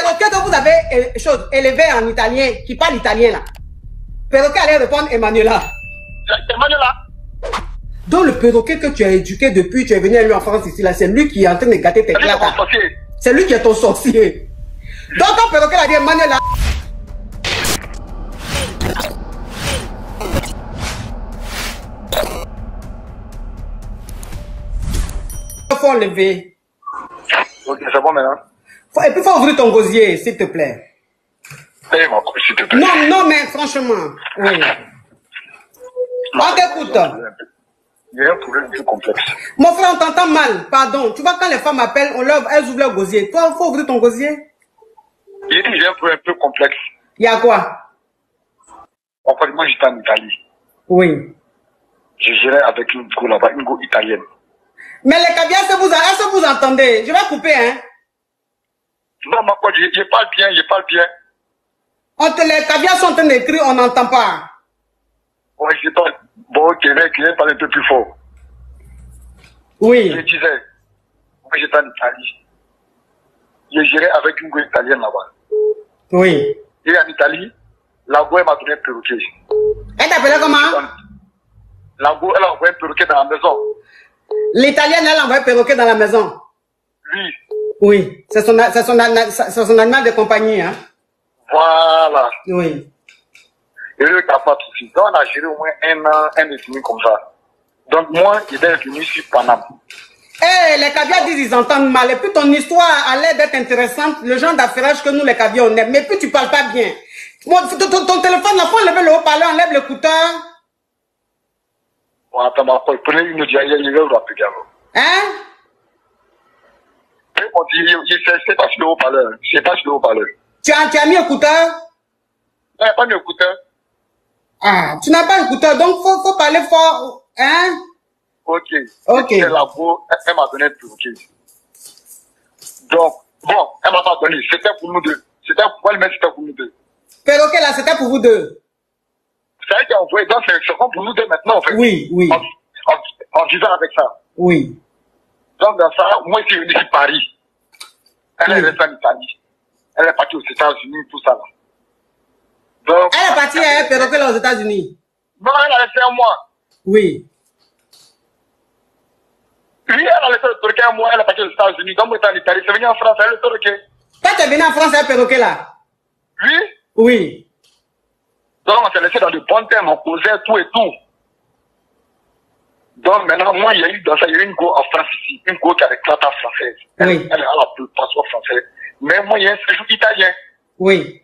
perroquet que vous avez élevé en italien, qui parle italien là. Perroquet allait répondre Emmanuela. Emmanuela. Donc le perroquet que tu as éduqué depuis, tu es venu à lui en France ici là, c'est lui qui est en train de gâter tes claques. C'est lui qui est ton sorcier. Donc quand perroquet a dit Emmanuela. Il faut enlever. Ok, c'est bon maintenant. Et puis il faut ouvrir ton gosier, s'il te plaît. Eh, mon coach, s'il te plaît. Non, non, mais franchement, oui. On t'écoute. Il y a un problème plus complexe. Mon frère, on t'entend mal, pardon. Tu vois, quand les femmes appellent, elles ouvrent leur gosier. Toi, il faut ouvrir ton gosier. Il dit qu'il y a un problème plus complexe. Il y a quoi? En fait, moi, j'étais en Italie. Oui. Je gérais avec une go là-bas, une go italienne. Mais les caviars, est-ce que vous entendez? Je vais couper, hein? Non, ma coach, je parle bien, je parle bien. Les caviars sont en train d'écrire, on n'entend pas. Oui, je parle. Bon, ok, mais parle un peu plus fort. Oui. Je disais, moi, j'étais en Italie. Je gérais avec une go italienne là-bas. Oui. Et en Italie, la go, elle m'a donné un perroquet. Elle t'appelait comment? La go, elle a envoyé un perroquet dans la maison. L'italienne, elle a envoyé un perroquet dans la maison. Oui. Oui. C'est son animal de compagnie, hein? Voilà. Oui. Et le n'a pas tout suite. Donc, on a géré au moins un an, un et demi comme ça. Donc, moi, j'étais venu sur Paname. Eh, les caviars disent ils entendent mal. Et puis ton histoire a l'air d'être intéressante, le genre d'affairage que nous, les caviars, on aime. Mais puis tu parles pas bien. Ton téléphone, là, faut enlever le haut-parleur, enlève l'écouteur. Bon, attends, ma pote, prenez une autre, il va vous rappeler. Hein? C'est pas sur le haut-parleur. C'est pas sur le haut-parleur. Tu as mis écouteur? Non, il n'y a pas mis écouteur. Ah, tu n'as pas écouteur, donc faut parler fort. Hein? Ok. Ok. C'est la go, elle m'a donné tout, ok. Donc, bon, elle m'a pas donné. C'était pour nous deux. C'était pour elle, mais c'était pour nous deux. Perroquet là, c'était pour vous deux. Ça a été envoyé, donc c'est comme pour nous deux maintenant, en fait. Oui, oui. En vivant avec ça. Oui. Donc, dans ça, moi, je suis venu sur Paris. Elle est restée en Italie. Elle est partie aux États-Unis, tout ça, là. Donc, elle est partie à perroquet là aux États-Unis. Non, elle a resté un mois. Oui. Oui, elle a laissé le perroquet un mois, elle est partie aux États-Unis. Donc, moi, j'étais en Italie. C'est venu en France, elle le perroquet. Toi, tu es venu en France avec perroquet là? Oui. Oui. Donc, on s'est laissé dans de bons termes, on causait tout et tout. Donc, maintenant, moi, il y a eu dans ça, il y a eu une go en France ici, une go qui a des clatas françaises. Oui. Elle a le passeport français. Mais moi, il y a un séjour italien. Oui.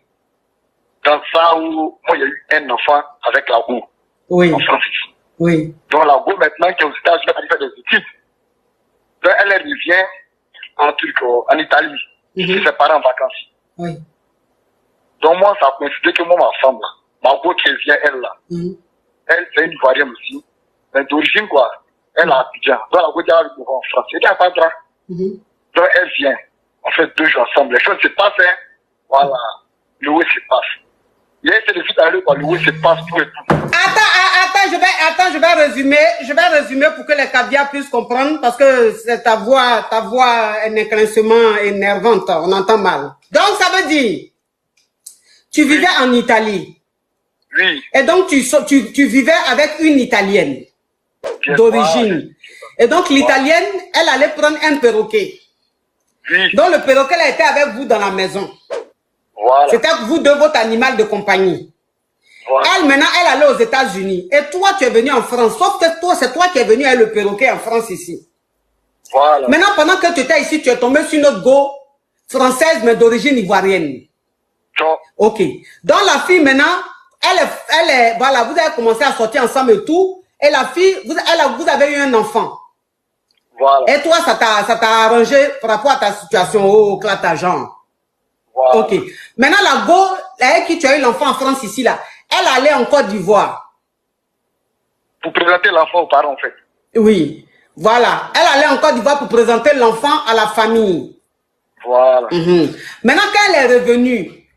Dans ça où, moi, il y a eu un enfant avec la go. Oui. En France ici. Oui. Donc, la go, maintenant, qui est aux États-Unis, elle a fait des études. Donc, elle revient en Italie. Chez ses parents en vacances. Oui. Donc, moi, ça a coïncidé que moi, ma femme, là, ma go qui vient, elle, là. Elle, c'est une Ivoirienne aussi. Mais d'origine, quoi. Elle a Abidjan. Donc, la go qui arrive en France. Elle a pas de droit. Donc, elle vient. On fait 2 jours ensemble. Les choses se passent, hein. Voilà. Le où se passe. Il y a essayé de vite aller, quoi. Le où se passe, tout et tout. Attends, je vais résumer pour que les caviars puissent comprendre parce que c'est ta voix est un éclancement énervante, on entend mal. Donc ça veut dire, tu vivais en Italie. Oui. Et donc tu vivais avec une Italienne d'origine. Et donc l'Italienne, elle allait prendre un perroquet. Oui. Donc le perroquet elle était avec vous dans la maison. Voilà. C'était vous deux votre animal de compagnie. Voilà. Elle, maintenant, elle allait aux États-Unis. Et toi, tu es venu en France. Sauf que toi, c'est toi qui es venu avec le perroquet en France ici. Voilà. Maintenant, pendant que tu étais ici, tu es tombé sur notre go française, mais d'origine ivoirienne. Non. Ok. Donc, la fille, maintenant, elle est, voilà, vous avez commencé à sortir ensemble et tout. Et la fille, vous avez eu un enfant. Voilà. Et toi, ça t'a arrangé par rapport à ta situation, au clatageant. Voilà. Ok. Maintenant, la go, avec qui tu as eu l'enfant en France ici, là, elle allait en Côte d'Ivoire. Pour présenter l'enfant aux parents, en fait. Oui. Voilà. Elle allait en Côte d'Ivoire pour présenter l'enfant à la famille. Voilà. Maintenant, quand elle est revenue,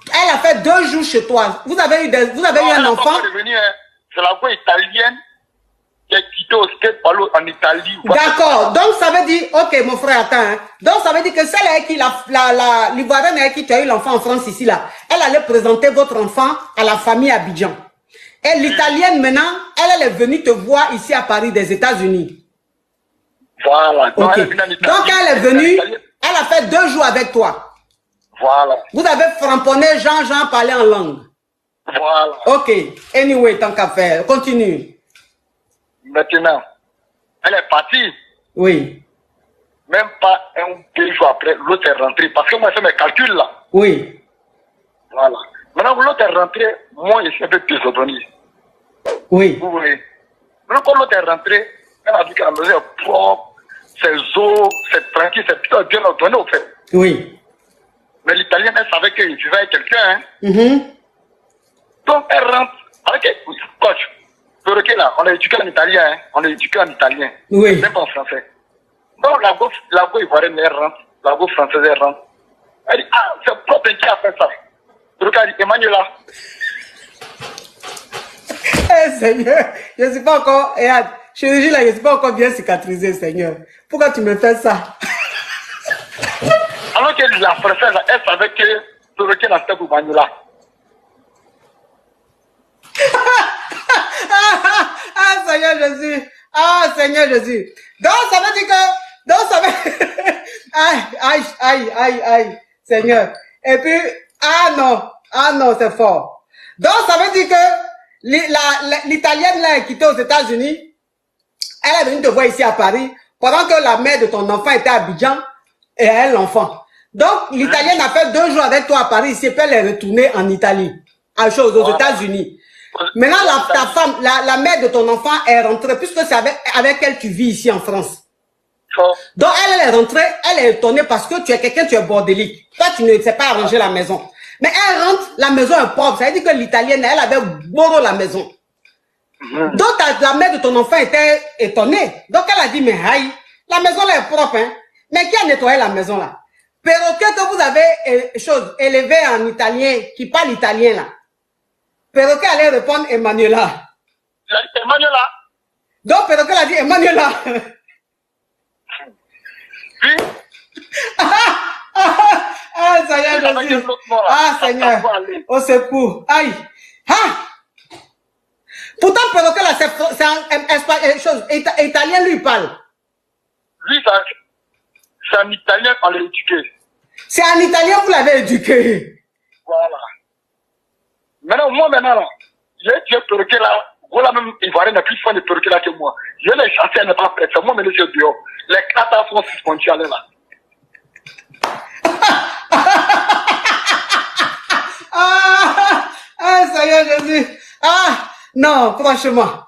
elle a fait 2 jours chez toi. Vous avez eu un enfant. C'est la go italienne qui est quitté au State Palo en Italie. D'accord. Donc, ça veut dire, ok, mon frère, attends. Hein. Donc, ça veut dire que celle avec qui, l'Ivoirienne avec qui tu as eu l'enfant en France ici, là, elle allait présenter votre enfant à la famille Abidjan. Et l'Italienne, maintenant, elle est venue te voir ici à Paris, des États-Unis. Voilà. Donc, elle est venue, elle a fait 2 jours avec toi. Voilà. Vous avez framponné Jean parler en langue. Voilà. Ok. Anyway, tant qu'à faire, continue. Maintenant, elle est partie. Oui. Même pas 1 ou 2 jours après, l'autre est rentré. Parce que moi, j'ai fait mes calculs là. Oui. Voilà. Maintenant, l'autre est rentré, moi, je suis un peu désordonné. Oui. Vous voyez. Maintenant, quand l'autre est rentré, elle a dit que la maison est propre, ses eaux, c'est tranquille, c'est plutôt bien ordonné au fait. Oui. Mais l'Italienne, elle savait qu'il vivait avec quelqu'un. Hein. Donc, elle rentre avec un coach. Perroquet là, on est éduqué en italien, hein. On est éduqué en italien. Oui. Même pas en français. Donc, la go ivoirienne, elle rentre. La go française, elle rentre. Elle dit, ah, c'est propre qui a fait ça. Perroquet a dit, Emmanuela. Eh, Seigneur, je ne suis pas encore, chirurgie là, je ne suis pas encore bien cicatrisé, Seigneur. Pourquoi tu me fais ça? Alors que la française, elle savait que Perroquet n'a fait pour Emmanuela. Ah, Seigneur Jésus. Ah, Seigneur Jésus. Donc, ça veut dire que... Donc, ça veut... Aïe, Seigneur. Et puis... Ah non, c'est fort. Donc, ça veut dire que l'Italienne là, qui était aux États-Unis, elle est venue te voir ici à Paris, pendant que la mère de ton enfant était à Abidjan, et elle, l'enfant. Donc, l'Italienne a fait 2 jours avec toi à Paris, ici, puis elle est retournée en Italie, aux États-Unis. Maintenant, ta femme, la mère de ton enfant est rentrée, puisque c'est avec elle tu vis ici en France. Donc, elle est rentrée, elle est étonnée parce que tu es quelqu'un, tu es bordélique. Toi, tu ne sais pas arranger la maison. Mais elle rentre, la maison est propre. Ça veut dire que l'Italienne, elle avait boré la maison. Donc, la mère de ton enfant était étonnée. Donc, elle a dit, mais aïe, la maison là est propre, hein. Mais qui a nettoyé la maison là? Perroquet que vous avez élevé en italien, qui parle italien là. Perroquet allait répondre Emmanuela. Emmanuela. Donc Perroquet a dit Emmanuela. Oui. Ah, Seigneur Jésus. Ah, Seigneur. Au secours. Aïe. Ah. Pourtant, Perroquet là, c'est italien, lui, il parle. Lui, c'est en italien qu'on l'a éduqué. C'est en italien que vous l'avez éduqué. Voilà. Maintenant, là, j'ai tué Perroquet là. Voilà, même Ivoirien n'a plus soin de Perroquet là que moi. Je l'ai chassé, elle n'est pas prête. C'est moi, mais laissé dehors. Les clatas sont suspendus, elle est là. Ah, Seigneur Jésus. Ah, non, franchement.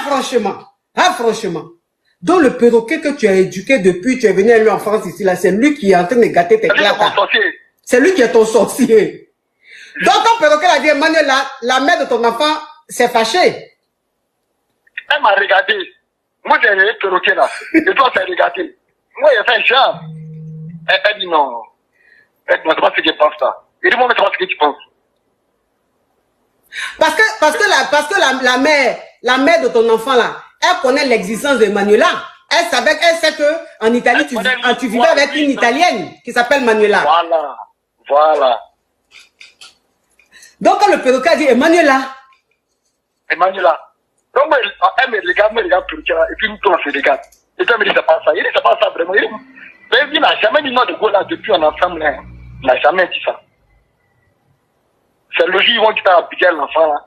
Franchement. Donc, le perroquet que tu as éduqué depuis, tu es venu à lui en France ici, là, c'est lui qui est en train de gâter tes clatas. C'est lui qui est ton sorcier. Donc, ton perroquet a dit, Emmanuel, la mère de ton enfant s'est fâchée. Elle m'a regardé. Moi, j'ai le perroquet là. Et toi, t'as regardé. Moi, j'ai fait genre. Elle dit non. Elle dit non, c'est pas ce qu'elle pense là. Il dit, moi, mais c'est pas ce que tu penses. Parce que la mère de ton enfant là, elle connaît l'existence d'Emmanuela. Elle sait que en Italie, tu vivais avec une Italienne qui s'appelle Manuela. Voilà. Donc, quand le perroquet a dit Emmanuela. Donc, elle me regarde, et puis nous, on se regarde. Et puis, elle me dit, c'est pas ça. Il dit, c'est pas ça vraiment. Il n'a jamais dit non de go là depuis on est ensemble. Là. Il n'a jamais dit ça. C'est le jour où ils vont quitter Abigail, l'enfant là.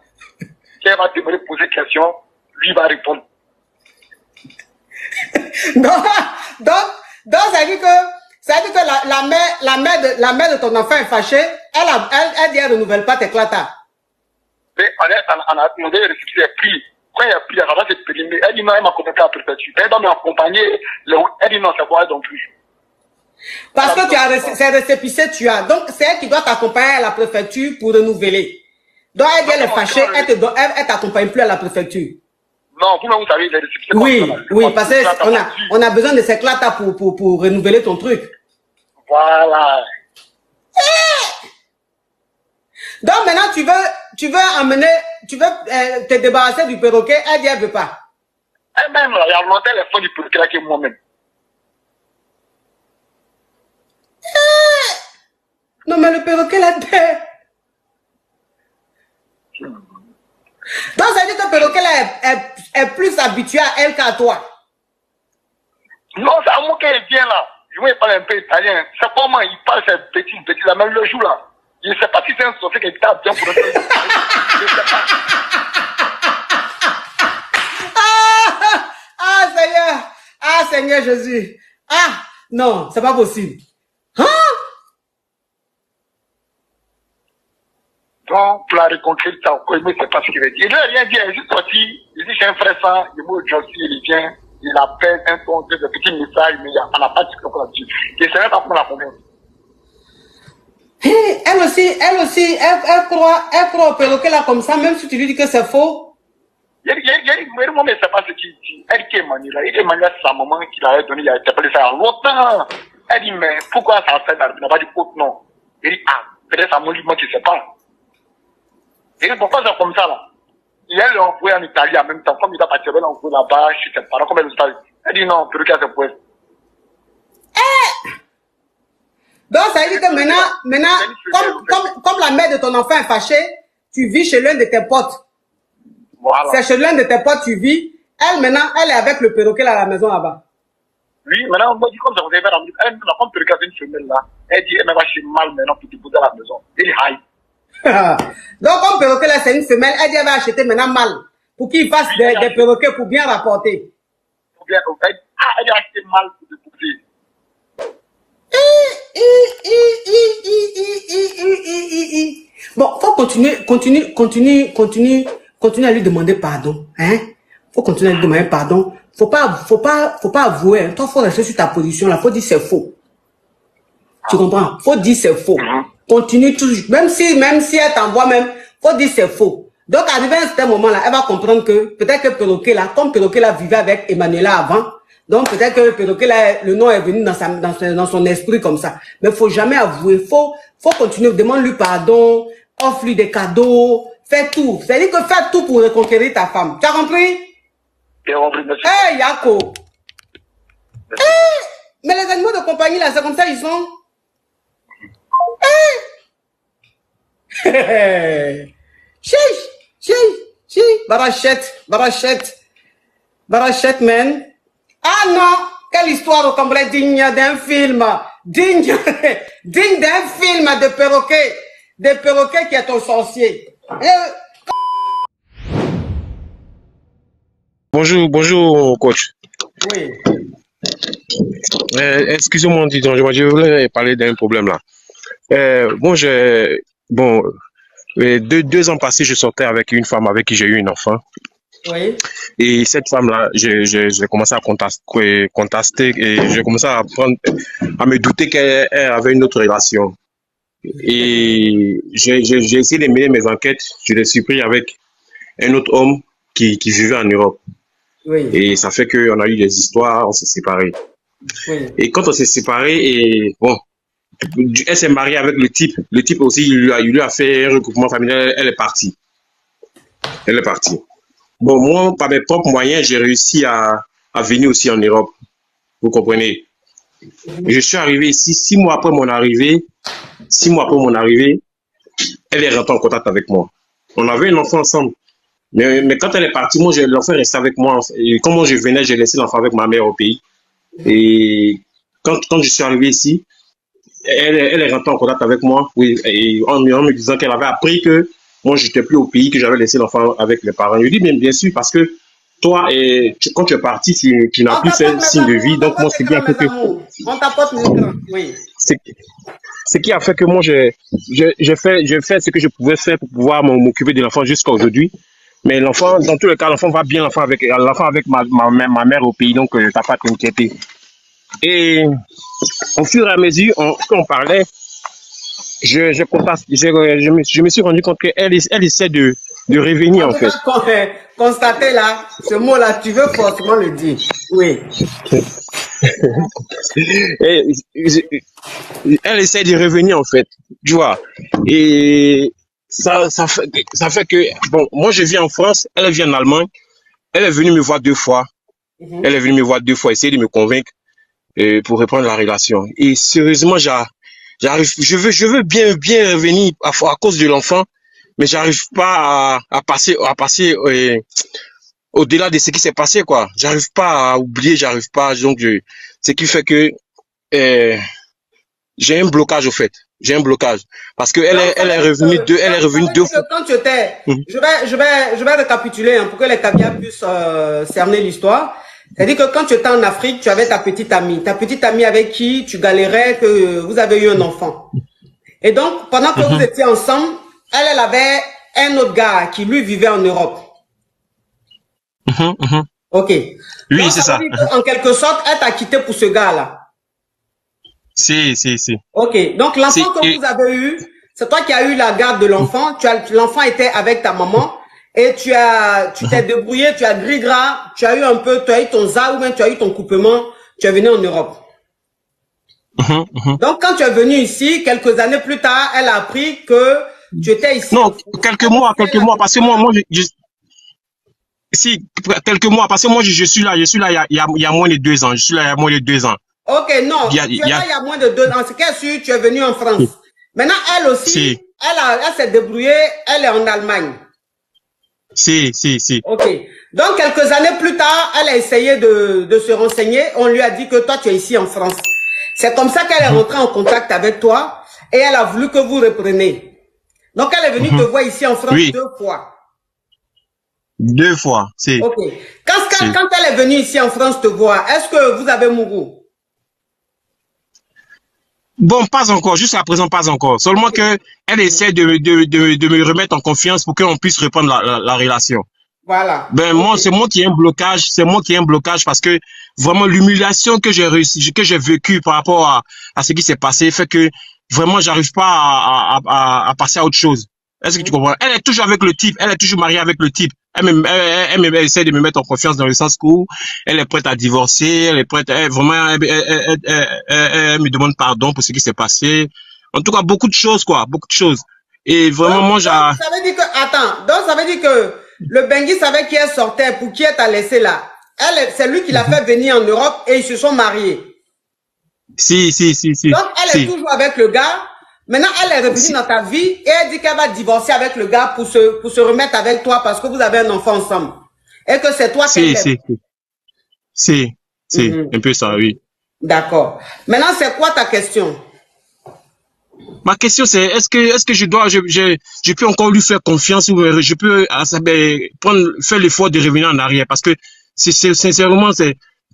Qui va te poser des questions, lui va répondre. Donc, ça dit que la mère de ton enfant est fâchée. Elle dit, elle renouvelle pas tes clatas. Mais on a demandé de récupérer les prix. Quand il y a pris, elle va se périmé. Elle dit non, elle m'a contacté à la préfecture. Elle doit m'accompagner. Elle dit non, c'est pas elle non plus. Parce que c'est récépissé, tu as. Donc, c'est elle qui doit t'accompagner à la préfecture pour renouveler. Donc, elle dit, elle est fâchée, elle t'accompagne plus à la préfecture. Non, vous-même, vous savez, les récépissés. Oui, parce qu'on a besoin de ces clatas pour renouveler ton truc. Voilà. Donc, maintenant, tu veux te débarrasser du perroquet, elle dit, elle veut pas. Elle-même, il y a longtemps, elle est fond du perroquet là que moi-même. Non, mais le perroquet là, donc, ça veut dire que le perroquet là est plus habitué à elle qu'à toi. Non, c'est à moi qu'elle vient là. Je vais parler un peu italien. C'est comment il parle ces petits là, même le jour là. Je ne sais pas si c'est un sorcier qui tape bien pour le faire. Je ne sais pas. Seigneur. Ah, Seigneur Jésus. Ah, non, c'est pas possible. Hein? Donc, pour la reconquête, ça, je ne sais pas ce qu'il veut dire. Il n'a rien dit, il est juste sorti. Il dit, j'ai un frère sang, il m'a aujourd'hui, il vient, il appelle un ton de petits messages, mais on n'a pas dit ce qu'on a dit. Et c'est même pas pour la convaincre. Elle aussi, elle croit au perroquet là comme ça, même si tu lui dis que c'est faux. Il y a un moment, mais c'est pas ce qu'il dit. Elle qui est maniée là, il est manié à sa maman qui l'a donné, il a été appelé ça il y a longtemps. Elle dit, mais pourquoi ça fait là? Il n'a pas dit autre nom. Il dit, ah, peut-être ça m'a dit, moi, tu sais pas. Il dit, pourquoi c'est comme ça là? Et elle l'a envoyé en Italie en même temps, comme il a parti, elle l'a envoyé là-bas, chez ses parents, comme elle le savait. Elle dit, non, perroquet, c'est pour elle. Donc, ça veut dire que maintenant, comme la mère de ton enfant est fâchée, tu vis chez l'un de tes potes. Voilà. C'est chez l'un de tes potes, tu vis. Elle, maintenant, elle est avec le perroquet là, à la maison là-bas. Oui, maintenant, on m'a dit, comme ça, vous avez ramené, elle, comme perroquet, c'est une femelle là. Elle dit, elle m'a chez mal maintenant pour te poser à la maison. Il dit, aïe. Donc, comme perroquet là, c'est une femelle, elle dit, elle va acheter maintenant mal. Pour qu'il fasse des perroquets pour bien rapporter. Pour bien, elle a acheté mal pour te poser. Bon, faut continuer à lui demander pardon, hein. Faut continuer à lui demander pardon. Faut pas avouer, hein. Toi, faut rester sur ta position là. Faut dire c'est faux. Tu comprends? Faut dire c'est faux. Continue toujours, même si elle t'envoie même, faut dire c'est faux. Donc, arrivé à un certain moment là, elle va comprendre que peut-être que perroquet là, comme perroquet là vivait avec Emmanuela avant. Donc, peut-être que le perroquet là, le nom est venu dans son esprit comme ça. Mais faut jamais avouer. Faut continuer. Demande-lui pardon. Offre-lui des cadeaux. Fais tout. C'est-à-dire que fais tout pour reconquérir ta femme. Tu as compris? J'ai compris, monsieur. Hey, Yako. Hey, mais les animaux de compagnie là, c'est comme ça ils sont. Hey. Chiche. Barachette, man. Ah non, quelle histoire au complet digne d'un film. Digne d'un film de perroquet. De perroquet qui est ton sorcier. Bonjour, coach. Oui. Excusez-moi, je voulais parler d'un problème là. Deux ans passés, je sortais avec une femme avec qui j'ai eu un enfant. Oui. Et cette femme-là, j'ai commencé à contester et j'ai commencé à me douter qu'elle avait une autre relation. Et j'ai essayé de mener mes enquêtes. Je l'ai surpris avec un autre homme qui vivait en Europe. Oui. Et ça fait qu'on a eu des histoires, on s'est séparés. Oui. Et quand on s'est séparés, et bon, elle s'est mariée avec le type. Le type aussi, il lui a fait un regroupement familial. Elle est partie. Bon, moi, par mes propres moyens, j'ai réussi à venir aussi en Europe. Vous comprenez? Je suis arrivé ici 6 mois après mon arrivée. 6 mois après mon arrivée, elle est rentrée en contact avec moi. On avait un enfant ensemble. Mais quand elle est partie, moi, l'enfant est resté avec moi. Et quand moi je venais, j'ai laissé l'enfant avec ma mère au pays. Et quand je suis arrivé ici, elle est rentrée en contact avec moi. Oui, et en me disant qu'elle avait appris que moi, je n'étais plus au pays, que j'avais laissé l'enfant avec les parents. Je lui dis bien sûr, parce que toi, quand tu es parti, tu n'as plus fait signe de vie. Donc, moi, c'est bien que... On t'apporte le oui. Ce qui a fait que moi, j'ai fait ce que je pouvais faire pour pouvoir m'occuper de l'enfant jusqu'à aujourd'hui. Mais l'enfant, dans tous les cas, l'enfant va bien, l'enfant avec ma mère au pays, donc t'as pas à t'inquiéter. Et au fur et à mesure qu'on parlait, je me suis rendu compte qu'elle essaie de revenir en fait. Constater là, ce mot-là, tu veux forcément le dire. Oui. Elle essaie de revenir en fait, tu vois. Et ça fait que, bon, moi je vis en France, elle vit en Allemagne. Elle est venue me voir 2 fois. Elle est venue me voir 2 fois, essayer de me convaincre pour reprendre la relation. Et sérieusement, j'arrive, je veux bien revenir à cause de l'enfant, mais j'arrive pas à passer au-delà de ce qui s'est passé, quoi. J'arrive pas à oublier, j'arrive pas, donc ce qui fait que j'ai un blocage au fait. J'ai un blocage parce que elle est revenue deux fois. Quand tu étais, je vais récapituler pour que les caviars puissent cerner l'histoire. C'est-à-dire que quand tu étais en Afrique, tu avais ta petite amie avec qui tu galérais, que vous avez eu un enfant. Et donc, pendant que vous étiez ensemble, elle avait un autre gars qui lui vivait en Europe. Ok. Oui, c'est ça. En quelque sorte, elle t'a quitté pour ce gars-là. Si. Ok. Donc, l'enfant que vous avez eu, c'est toi qui as eu la garde de l'enfant. L'enfant était avec ta maman et tu t'es débrouillé, tu as gris-gras, tu as eu ton za ou même tu as eu ton coupement, tu es venu en Europe. Donc, quand tu es venu ici, quelques années plus tard, elle a appris que tu étais ici. Non, quelques mois, parce que moi, si, quelques mois, parce que moi, je suis là, il y a moins de 2 ans, je suis là il y a moins de 2 ans. Ok, non, tu es là il y a moins de 2 ans, c'est qu'elle tu es venu en France. Maintenant, elle aussi, elle s'est débrouillée, elle est en Allemagne. Si. Ok, donc quelques années plus tard, elle a essayé de se renseigner, on lui a dit que toi, tu es ici en France. C'est comme ça qu'elle est rentrée en contact avec toi et elle a voulu que vous repreniez. Donc, elle est venue te voir ici en France 2 fois. 2 fois, si. Ok. Quand elle est venue ici en France te voir, est-ce que vous avez mouru? Bon, pas encore, jusqu'à présent, pas encore. Seulement que elle essaie de me remettre en confiance pour qu'on puisse reprendre la relation. Voilà. Ben, moi, c'est moi qui ai un blocage, parce que vraiment l'humiliation que j'ai vécue par rapport à ce qui s'est passé fait que vraiment j'arrive pas à passer à autre chose. Est-ce que tu comprends? Elle est toujours avec le type, elle est toujours mariée avec le type. Elle essaie de me mettre en confiance dans le sens où elle est prête à divorcer, elle est prête, elle me demande pardon pour ce qui s'est passé. En tout cas, beaucoup de choses, quoi, beaucoup de choses. Et vraiment, moi, ça veut dire que, donc ça veut dire que le Bengui savait qui elle sortait, pour qui elle t'a laissé là. C'est lui qui l'a fait venir en Europe et ils se sont mariés. Si. Donc, elle est toujours avec le gars. Maintenant, elle est revenue dans ta vie et elle dit qu'elle va divorcer avec le gars pour se remettre avec toi parce que vous avez un enfant ensemble. Et que c'est toi qui l'aime. Si, un peu ça, oui. D'accord. Maintenant, c'est quoi ta question? Ma question, c'est est-ce que je peux encore lui faire confiance ou je peux faire l'effort de revenir en arrière parce que sincèrement,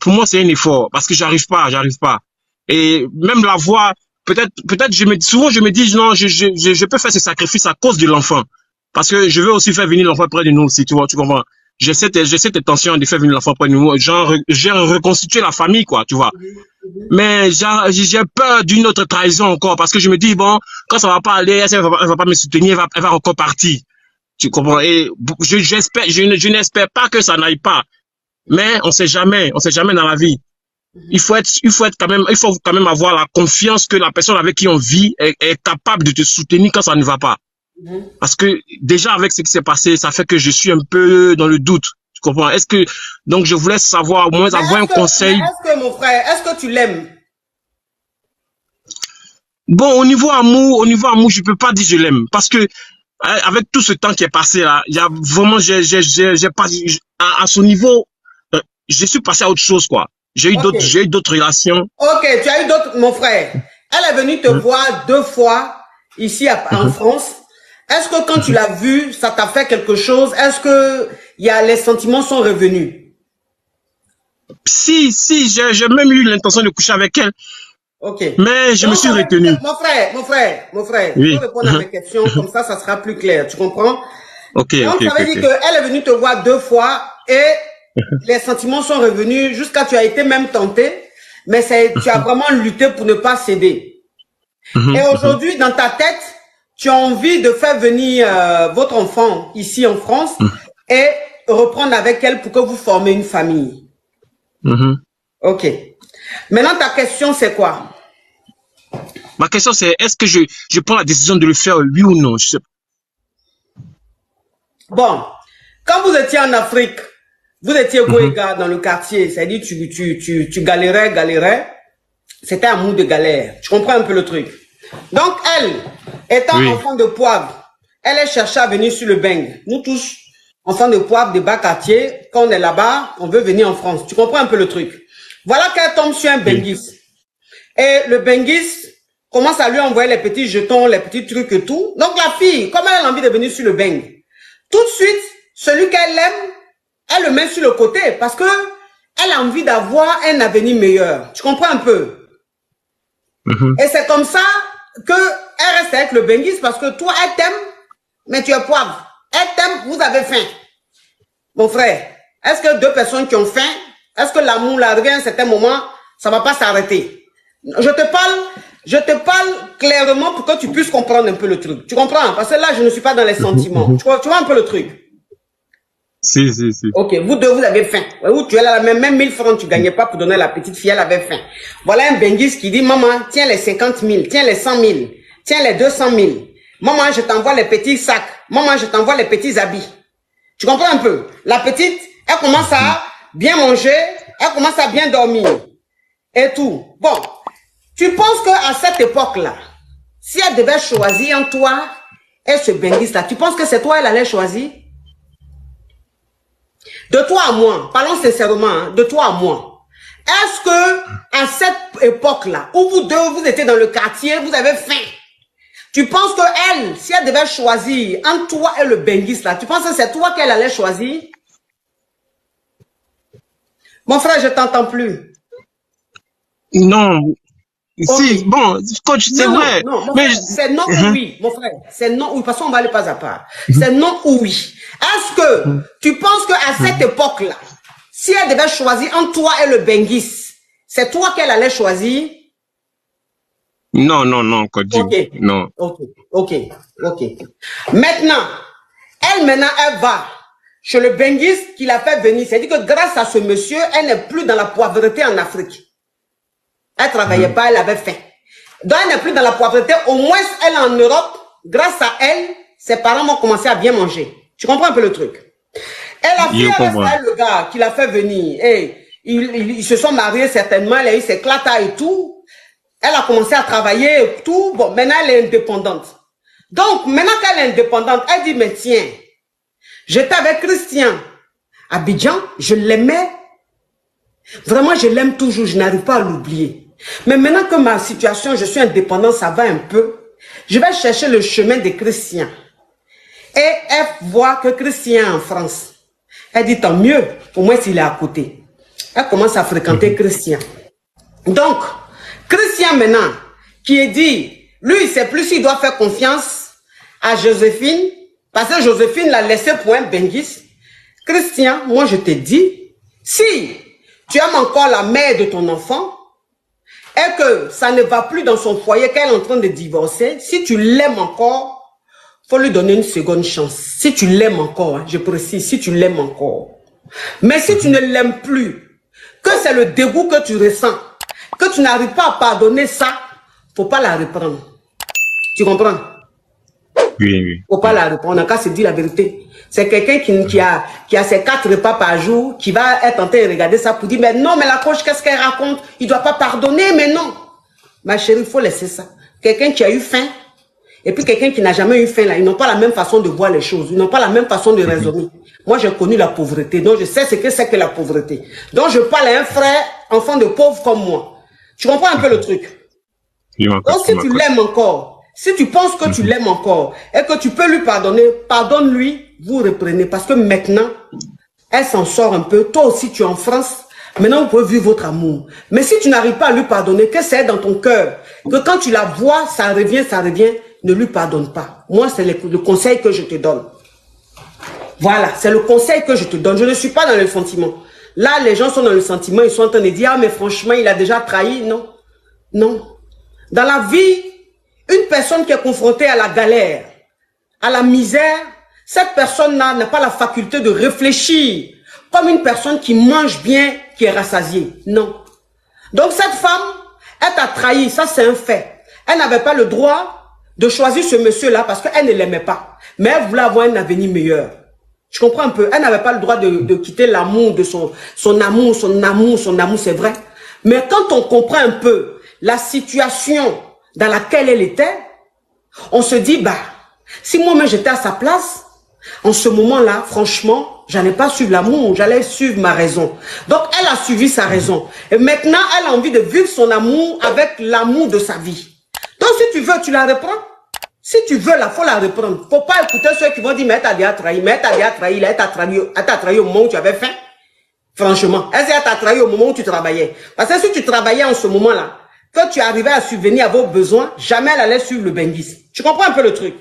pour moi, c'est un effort parce que j'arrive pas. Et même la voix, peut-être, souvent je me dis, non, je peux faire ce sacrifice à cause de l'enfant. Parce que je veux aussi faire venir l'enfant près de nous aussi, tu vois, tu comprends. J'ai cette intention de faire venir l'enfant près de nous. Genre, j'ai reconstitué la famille, quoi, tu vois. Mais j'ai peur d'une autre trahison encore, parce que je me dis, bon, quand ça va pas aller, elle va pas me soutenir, elle va encore partir. Tu comprends. Et je n'espère pas que ça n'aille pas. Mais on sait jamais dans la vie. Il faut quand même avoir la confiance que la personne avec qui on vit est capable de te soutenir quand ça ne va pas. Parce que déjà avec ce qui s'est passé, ça fait que je suis un peu dans le doute. Tu comprends? Donc je voulais savoir, au moins avoir un conseil. Est-ce que mon frère, est-ce que tu l'aimes? Bon, au niveau amour, je peux pas dire je l'aime. Parce que, avec tout ce temps qui est passé là, il y a vraiment, j'ai pas, à son niveau, je suis passé à autre chose, quoi. J'ai eu d'autres relations. Ok, tu as eu d'autres, mon frère. Elle est venue te voir 2 fois ici en France. Est-ce que quand tu l'as vue, ça t'a fait quelque chose? Est-ce que les sentiments sont revenus? Si, j'ai même eu l'intention de coucher avec elle. Ok. Mais je me suis retenu. Mon frère, oui. Tu peux répondre à mes questions, comme ça sera plus clair. Tu comprends? Ok. Donc, ça veut dire qu'elle est venue te voir 2 fois et les sentiments sont revenus jusqu'à tu as été même tenté, mais tu as vraiment lutté pour ne pas céder. Et aujourd'hui, dans ta tête, tu as envie de faire venir votre enfant ici en France et reprendre avec elle pour que vous formez une famille. Ok. Maintenant, ta question, c'est quoi? Ma question, c'est est-ce que je prends la décision de le faire, oui ou non? Je sais pas. Bon, quand vous étiez en Afrique, Vous étiez Goéga dans le quartier, c'est-à-dire tu galérais. C'était un mood de galère. Tu comprends un peu le truc. Donc elle, étant enfant de Poivre, elle est cherchée à venir sur le Beng. Nous tous, enfants de Poivre, des bas quartiers, quand on est là-bas, on veut venir en France. Tu comprends un peu le truc. Voilà qu'elle tombe sur un Benguis. Et le Benguis commence à lui envoyer les petits jetons, les petits trucs et tout. Donc la fille, comme elle a envie de venir sur le Beng, tout de suite, celui qu'elle aime, elle le met sur le côté parce que elle a envie d'avoir un avenir meilleur. Tu comprends un peu? Et c'est comme ça que elle reste avec le Benguis parce que toi, elle t'aime, mais tu es Poivre. Elle t'aime, vous avez faim. Mon frère, est-ce que deux personnes qui ont faim, est-ce que l'amour, là, à un certain moment, ça va pas s'arrêter? Je te parle clairement pour que tu puisses comprendre un peu le truc. Tu comprends? Parce que là, je ne suis pas dans les sentiments. Tu vois un peu le truc? Si. Ok, vous deux, vous avez faim. Ou tu es là, même 1000 francs, tu gagnais pas pour donner à la petite fille, elle avait faim. Voilà un Benguis qui dit, maman, tiens les 50 000, tiens les 100 000, tiens les 200 000. Maman, je t'envoie les petits sacs. Maman, je t'envoie les petits habits. Tu comprends un peu? La petite, elle commence à bien manger, elle commence à bien dormir. Et tout. Bon, tu penses qu'à cette époque-là, si elle devait choisir entre toi et ce Benguis-là, tu penses que c'est toi elle allait choisir? De toi à moi, parlons sincèrement, hein, de toi à moi. Est-ce que à cette époque-là, où vous deux, vous étiez dans le quartier, vous avez faim, tu penses que elle, si elle devait choisir entre toi et le Benguis-là, tu penses que c'est toi qu'elle allait choisir? Mon frère, je t'entends plus. Non. Okay. Si, bon, coach, c'est vrai. Non, c'est non ou oui, mon frère. C'est non ou oui, parce qu'on va aller pas à part. C'est non ou oui. Est-ce que tu penses qu'à cette époque-là, si elle devait choisir entre toi et le Benguis, c'est toi qu'elle allait choisir? Non, coach. Okay. Non. Ok. Maintenant, elle va chez le Benguis qui l'a fait venir. C'est-à-dire que grâce à ce monsieur, elle n'est plus dans la pauvreté en Afrique. Elle ne travaillait pas, elle avait faim. Donc, elle n'est plus dans la pauvreté. Au moins, elle est en Europe. Grâce à elle, ses parents vont commencer à bien manger. Tu comprends un peu le truc? Et la fille, elle, le gars qui l'a fait venir. Et ils se sont mariés certainement. Elle a eu ses clatas et tout. Elle a commencé à travailler et tout. Bon, maintenant, elle est indépendante. Donc, maintenant qu'elle est indépendante, elle dit, mais tiens, j'étais avec Christian à Abidjan, je l'aimais. Vraiment, je l'aime toujours, je n'arrive pas à l'oublier. Mais maintenant que ma situation, je suis indépendante, ça va un peu. Je vais chercher le chemin de Christian. Et elle voit que Christian est en France. Elle dit, tant mieux, au moins s'il est à côté. Elle commence à fréquenter Christian. Donc, Christian maintenant, qui est dit, lui, il ne sait plus s'il doit faire confiance à Joséphine, parce que Joséphine l'a laissé pour un Benguis. Christian, moi je te dis, si tu aimes encore la mère de ton enfant, et que ça ne va plus dans son foyer, qu'elle est en train de divorcer, si tu l'aimes encore, il faut lui donner une seconde chance. Si tu l'aimes encore, hein, je précise, si tu l'aimes encore. Mais si tu ne l'aimes plus, que c'est le dégoût que tu ressens, que tu n'arrives pas à pardonner ça, il ne faut pas la reprendre. Tu comprends? Oui. Faut pas la reprendre, on n'a qu'à se dire la vérité. C'est quelqu'un qui a ses 4 repas par jour, qui va être en train de regarder ça pour dire, mais non, mais la coach, qu'est-ce qu'elle raconte? Il ne doit pas pardonner, mais non. Ma chérie, il faut laisser ça. Quelqu'un qui a eu faim, et puis quelqu'un qui n'a jamais eu faim, là, ils n'ont pas la même façon de voir les choses, ils n'ont pas la même façon de raisonner. Moi, j'ai connu la pauvreté, donc je sais ce que c'est que la pauvreté. Donc, je parle à un frère, enfant de pauvre comme moi. Tu comprends un peu le truc? Donc, si tu l'aimes encore, si tu penses que tu l'aimes encore et que tu peux lui pardonner, pardonne-lui, vous reprenez. Parce que maintenant, elle s'en sort un peu. Toi aussi, tu es en France. Maintenant, vous pouvez vivre votre amour. Mais si tu n'arrives pas à lui pardonner, que c'est dans ton cœur, que quand tu la vois, ça revient, ne lui pardonne pas. Moi, c'est le conseil que je te donne. Voilà, c'est le conseil que je te donne. Je ne suis pas dans le sentiment. Là, les gens sont dans le sentiment, ils sont en train de dire, ah, mais franchement, il a déjà trahi. Non, non. Dans la vie, une personne qui est confrontée à la galère, à la misère, cette personne-là n'a pas la faculté de réfléchir comme une personne qui mange bien, qui est rassasiée. Non. Donc cette femme, elle t'a trahi, ça c'est un fait. Elle n'avait pas le droit de choisir ce monsieur-là parce qu'elle ne l'aimait pas. Mais elle voulait avoir un avenir meilleur. Tu comprends un peu? Elle n'avait pas le droit de quitter l'amour de son amour, c'est vrai. Mais quand on comprend un peu la situation dans laquelle elle était, on se dit, bah, si moi-même j'étais à sa place, en ce moment-là, franchement, j'allais pas suivre l'amour, j'allais suivre ma raison. Donc, elle a suivi sa raison. Et maintenant, elle a envie de vivre son amour avec l'amour de sa vie. Donc, si tu veux, tu la reprends. Si tu veux, il faut la reprendre. Faut pas écouter ceux qui vont dire, mais elle t'a déjà trahi, elle t'a trahi au moment où tu avais faim. Franchement, elle t'a trahi au moment où tu travaillais. Parce que si tu travaillais en ce moment-là, quand tu arrivais à subvenir à vos besoins, jamais elle allait suivre le benguis. Tu comprends un peu le truc?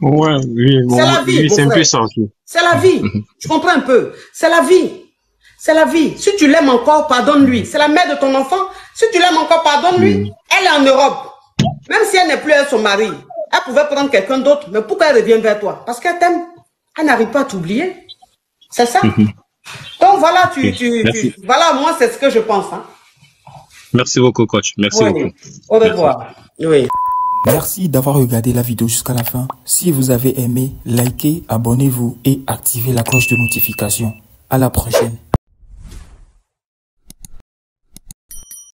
Ouais, oui, bon, c'est la vie, c'est un peu ça. C'est la vie. Tu comprends un peu? C'est la vie. C'est la vie. Si tu l'aimes encore, pardonne-lui. C'est la mère de ton enfant. Si tu l'aimes encore, pardonne-lui. Elle est en Europe. Même si elle n'est plus avec son mari, elle pouvait prendre quelqu'un d'autre. Mais pourquoi elle revient vers toi? Parce qu'elle t'aime. Elle n'arrive pas à t'oublier. C'est ça. Donc voilà, voilà, moi, c'est ce que je pense. Hein. Merci beaucoup, coach. Merci beaucoup. Au revoir. Oui. Merci d'avoir regardé la vidéo jusqu'à la fin. Si vous avez aimé, likez, abonnez-vous et activez la cloche de notification. À la prochaine.